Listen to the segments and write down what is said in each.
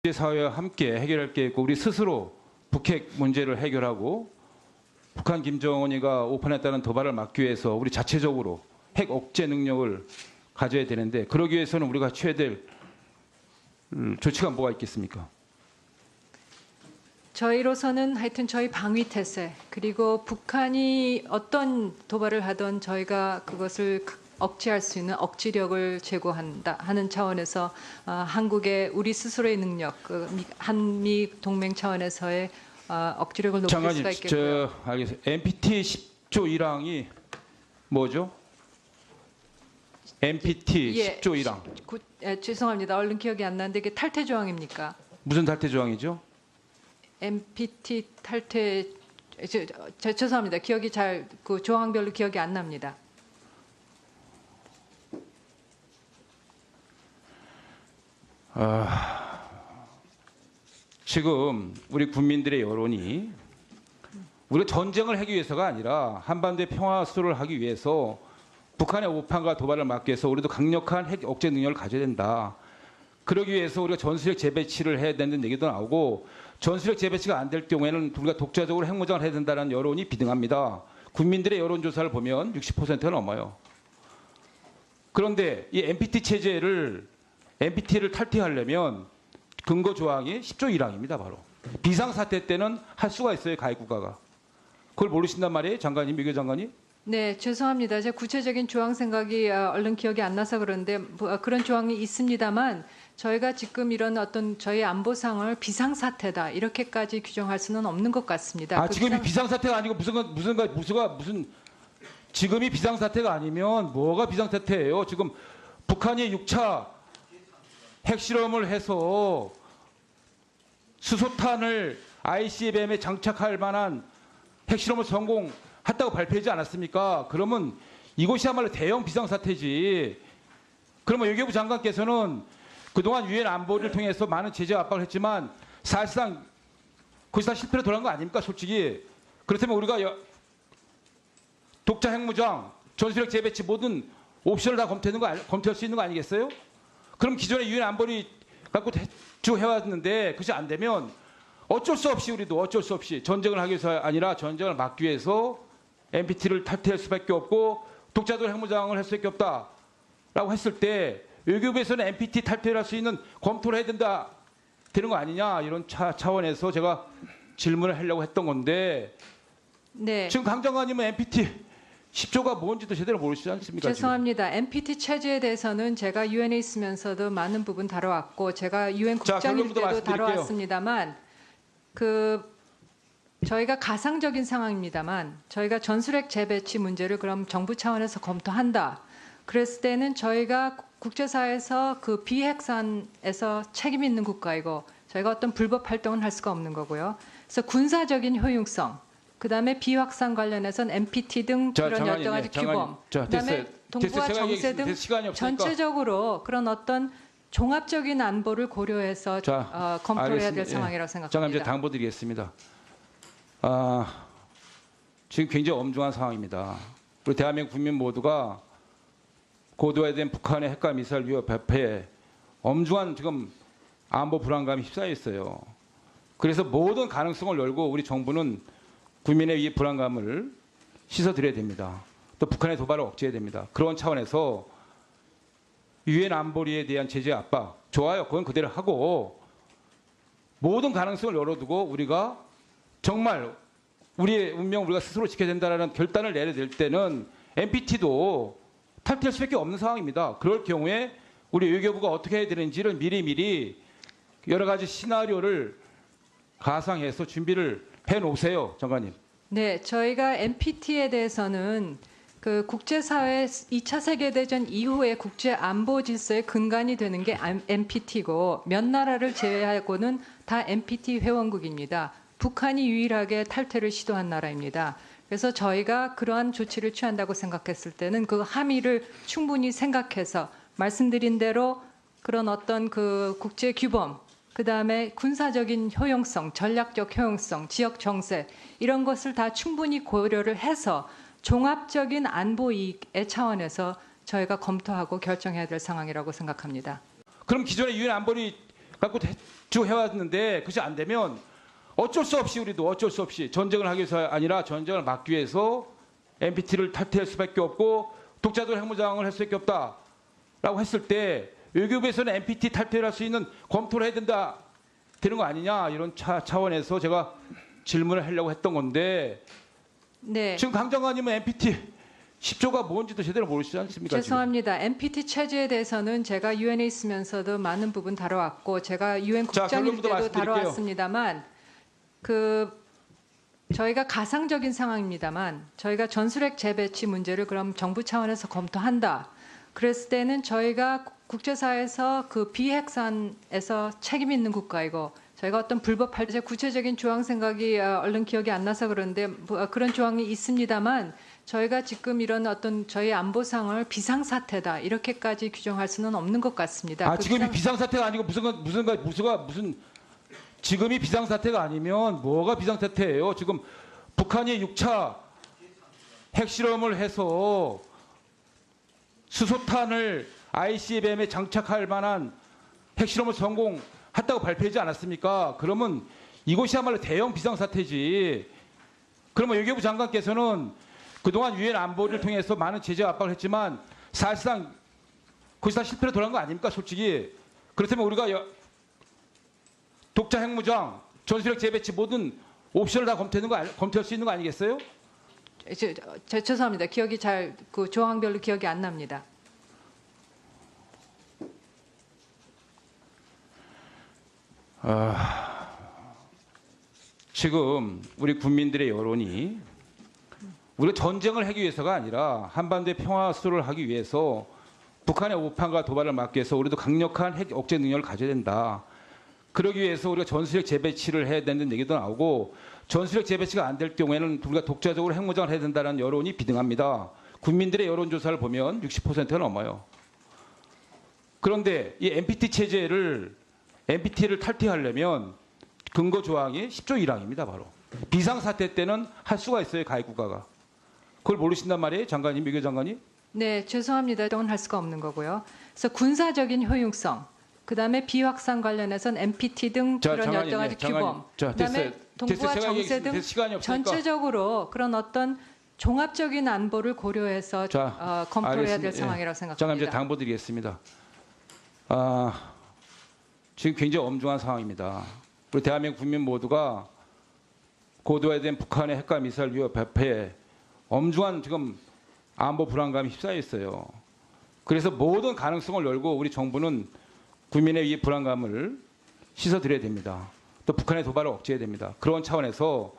국제사회와 함께 해결할 게 있고 우리 스스로 북핵 문제를 해결하고 북한 김정은이가 오판했다는 도발을 막기 위해서 우리 자체적으로 핵 억제 능력을 가져야 되는데 그러기 위해서는 우리가 취해야 될 조치가 뭐가 있겠습니까? 저희로서는 하여튼 저희 방위 태세 그리고 북한이 어떤 도발을 하던 저희가 그것을 억제할 수 있는 억지력을 제고한다 하는 차원에서 한국의 우리 스스로의 능력, 한미 동맹 차원에서의 억지력을 높일 장관님, 수가 있겠고요. 알겠습니다. NPT 10조 1항이 뭐죠? NPT 10조 1항. 죄송합니다. 얼른 기억이 안 나는데 이게 탈퇴 조항입니까? 무슨 탈퇴 조항이죠? NPT 탈퇴 죄송합니다. 기억이 잘 그 조항별로 기억이 안 납니다. 지금 우리 국민들의 여론이 우리가 전쟁을 하기 위해서가 아니라 한반도의 평화 수호를 하기 위해서 북한의 오판과 도발을 막기 위해서 우리도 강력한 핵 억제 능력을 가져야 된다. 그러기 위해서 우리가 전술핵 재배치를 해야 된다는 얘기도 나오고 전술핵 재배치가 안 될 경우에는 우리가 독자적으로 핵무장을 해야 된다는 여론이 비등합니다. 국민들의 여론조사를 보면 60%가 넘어요. 그런데 이 NPT 체제를 NPT를 탈퇴하려면 근거 조항이 10조 1항입니다. 바로. 비상사태 때는 할 수가 있어요. 가입국가가. 그걸 모르신단 말이에요. 장관님, 미교 장관님? 네, 죄송합니다. 제가 구체적인 조항 생각이 얼른 기억이 안 나서 그런데 그런 조항이 있습니다만 저희가 지금 이런 어떤 저희 안보 상황을 비상사태다 이렇게까지 규정할 수는 없는 것 같습니다. 지금이 비상사태가 아니고 무슨 지금이 비상사태가 아니면 뭐가 비상사태예요? 지금 북한이 6차 핵실험을 해서 수소탄을 ICBM에 장착할 만한 핵실험을 성공했다고 발표하지 않았습니까? 그러면 이것이야말로 대형 비상사태지. 그러면 외교부 장관께서는 그동안 유엔 안보를 통해서 많은 제재 압박을 했지만 사실상 그것이 다 실패로 돌아간 거 아닙니까? 솔직히. 그렇다면 우리가 독자 핵무장, 전술핵 재배치 모든 옵션을 다 검토할 수 있는 거 아니겠어요? 그럼 기존의 유엔 안보리 갖고 쭉 해왔는데 그것이 안 되면 어쩔 수 없이 우리도 어쩔 수 없이 전쟁을 하기 위해서 아니라 전쟁을 막기 위해서 NPT를 탈퇴할 수밖에 없고 독자적 핵무장을 할 수밖에 없다라고 했을 때 외교부에서는 NPT 탈퇴를 할 수 있는 검토를 해야 되는 거 아니냐 이런 차원에서 제가 질문을 하려고 했던 건데 네. 지금 강 장관님은 NPT 10조가 뭔지도 제대로 모르시지 않습니까? 죄송합니다. NPT 체제에 대해서는 제가 유엔에 있으면서도 많은 부분 다뤄왔고 제가 유엔 국장일 때도 다뤄왔습니다만 저희가 가상적인 상황입니다만 저희가 전술핵 재배치 문제를 그럼 정부 차원에서 검토한다. 그랬을 때는 저희가 국제사회에서 그 비핵산에서 책임 있는 국가이고 저희가 어떤 불법 활동을 할 수가 없는 거고요. 그래서 군사적인 효용성 그다음에 비확산 관련해서는 NPT 등 그런 여러 가지 규범, 그다음에 동북아 정세 등 전체적으로 그런 어떤 종합적인 안보를 고려해서 검토해야 될 상황이라고 생각합니다. 장관님, 당부드리겠습니다. 지금 굉장히 엄중한 상황입니다. 우리 대한민국 국민 모두가 고도화된 북한의 핵과 미사일 위협 배폐에 엄중한 지금 안보 불안감이 휩싸여 있어요. 그래서 모든 가능성을 열고 우리 정부는 국민의 이 불안감을 씻어드려야 됩니다. 또 북한의 도발을 억제해야 됩니다. 그런 차원에서 유엔 안보리에 대한 제재 압박 좋아요. 그건 그대로 하고 모든 가능성을 열어두고 우리가 정말 우리의 운명 우리가 스스로 지켜야 된다는 결단을 내려야 될 때는 NPT도 탈퇴할 수밖에 없는 상황입니다. 그럴 경우에 우리 외교부가 어떻게 해야 되는지를 미리미리 여러 가지 시나리오를 가상해서 준비를 해놓으세요, 장관님. 네, 저희가 NPT에 대해서는 그 국제사회 2차 세계대전 이후의 국제안보 질서의 근간이 되는 게 NPT고 몇 나라를 제외하고는 다 NPT 회원국입니다. 북한이 유일하게 탈퇴를 시도한 나라입니다. 그래서 저희가 그러한 조치를 취한다고 생각했을 때는 그 함의를 충분히 생각해서 말씀드린 대로 그런 어떤 그 국제 규범 그다음에 군사적인 효용성, 전략적 효용성, 지역 정세 이런 것을 다 충분히 고려를 해서 종합적인 안보 이익의 차원에서 저희가 검토하고 결정해야 될 상황이라고 생각합니다. 그럼 기존의 유엔 안보리 갖고 쭉 해왔는데 그것이 안 되면 어쩔 수 없이 우리도 어쩔 수 없이 전쟁을 하기 위해서 아니라 전쟁을 막기 위해서 NPT를 탈퇴할 수밖에 없고 독자적 핵무장을 할 수밖에 없다라고 했을 때 외교부에서는 NPT 탈퇴를 할 수 있는 검토를 해야 된다 되는 거 아니냐 이런 차원에서 제가 질문을 하려고 했던 건데 네. 지금 강 장관님은 NPT 10조가 뭔지도 제대로 모르시지 않습니까? 죄송합니다. NPT 체제에 대해서는 제가 유엔에 있으면서도 많은 부분 다뤄왔고 제가 유엔 자, 국장일 결론부터 때도 말씀드릴게요. 다뤄왔습니다만 저희가 가상적인 상황입니다만 저희가 전술핵 재배치 문제를 그럼 정부 차원에서 검토한다. 그랬을 때는 저희가 국제사회에서 그 비핵산에서 책임 있는 국가이고 저희가 어떤 불법할 때 구체적인 조항 생각이 얼른 기억이 안 나서 그런데 그런 조항이 있습니다만 저희가 지금 이런 어떤 저희 안보상을 비상사태다 이렇게까지 규정할 수는 없는 것 같습니다. 아 지금이 비상사태가 아니고 무슨 지금이 비상사태가 아니면 뭐가 비상사태예요? 지금 북한이 6차 핵실험을 해서 수소탄을 ICBM에 장착할 만한 핵실험을 성공했다고 발표하지 않았습니까? 그러면 이것이야말로 대형 비상사태지. 그러면 외교부 장관께서는 그동안 유엔 안보를 통해서 많은 제재 압박을 했지만 사실상 그것이 다 실패로 돌아간 거 아닙니까? 솔직히. 그렇다면 우리가 독자 핵무장, 전술핵 재배치 모든 옵션을 다 검토할 수 있는 거 아니겠어요? 죄송합니다. 기억이 그 조항별로 기억이 안 납니다. 지금 우리 국민들의 여론이 우리가 전쟁을 하기 위해서가 아니라 한반도의 평화 수를 하기 위해서 북한의 오판과 도발을 막기 위해서 우리도 강력한 핵 억제 능력을 가져야 된다. 그러기 위해서 우리가 전술핵 재배치를 해야 되는 얘기도 나오고 전술핵 재배치가 안 될 경우에는 우리가 독자적으로 핵무장을 해야 된다는 여론이 비등합니다. 국민들의 여론조사를 보면 60%가 넘어요. 그런데 이 NPT 체제를 NPT를 탈퇴하려면 근거 조항이 10조 1항입니다. 바로. 비상사태 때는 할 수가 있어요. 가입국가가. 그걸 모르신단 말이에요. 장관님, 외교 장관이? 네, 죄송합니다. 동은 할 수가 없는 거고요. 그래서 군사적인 효용성, 그다음에 비확산 관련해서는 NPT 등 자, 그런 장관님, 여러 가지 장관님. 규범, 자, 그다음에 됐어요. 동부와 제가 정세 등 시간이 없으니까. 전체적으로 그런 어떤 종합적인 안보를 고려해서 자, 검토해야 될 알겠습니다. 상황이라고 장관님, 생각합니다. 제가 당부드리겠습니다. 지금 굉장히 엄중한 상황입니다. 우리 대한민국 국민 모두가 고도화된 북한의 핵과 미사일 위협 앞에 엄중한 지금 안보 불안감이 휩싸여 있어요. 그래서 모든 가능성을 열고 우리 정부는 국민의 이 불안감을 씻어드려야 됩니다. 또 북한의 도발을 억제해야 됩니다. 그런 차원에서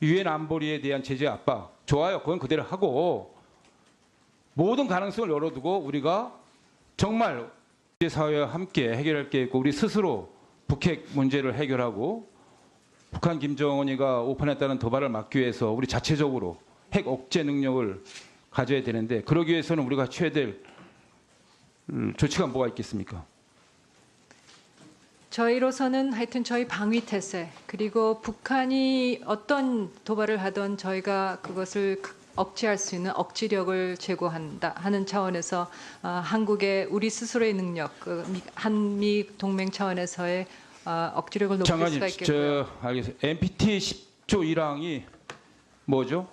유엔 안보리에 대한 제재 압박 좋아요. 그건 그대로 하고 모든 가능성을 열어두고 우리가 정말 국제사회와 함께 해결할 게 있고 우리 스스로 북핵 문제를 해결하고 북한 김정은이가 오판했다는 도발을 막기 위해서 우리 자체적으로 핵 억제 능력을 가져야 되는데 그러기 위해서는 우리가 취해야 될 조치가 뭐가 있겠습니까? 저희로서는 하여튼 저희 방위 태세 그리고 북한이 어떤 도발을 하던 저희가 그것을 억제할 수 있는 억지력을 제고한다 하는 차원에서 한국의 우리 스스로의 능력, 한미 동맹 차원에서의 억지력을 높일 장관님, 수가 있겠고요. 알겠어요. NPT 10조 1항이 뭐죠?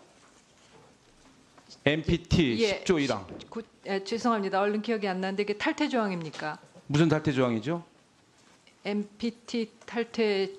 NPT 예, 10조 1항. 죄송합니다. 얼른 기억이 안 나는데 이게 탈퇴 조항입니까? 무슨 탈퇴 조항이죠? NPT 탈퇴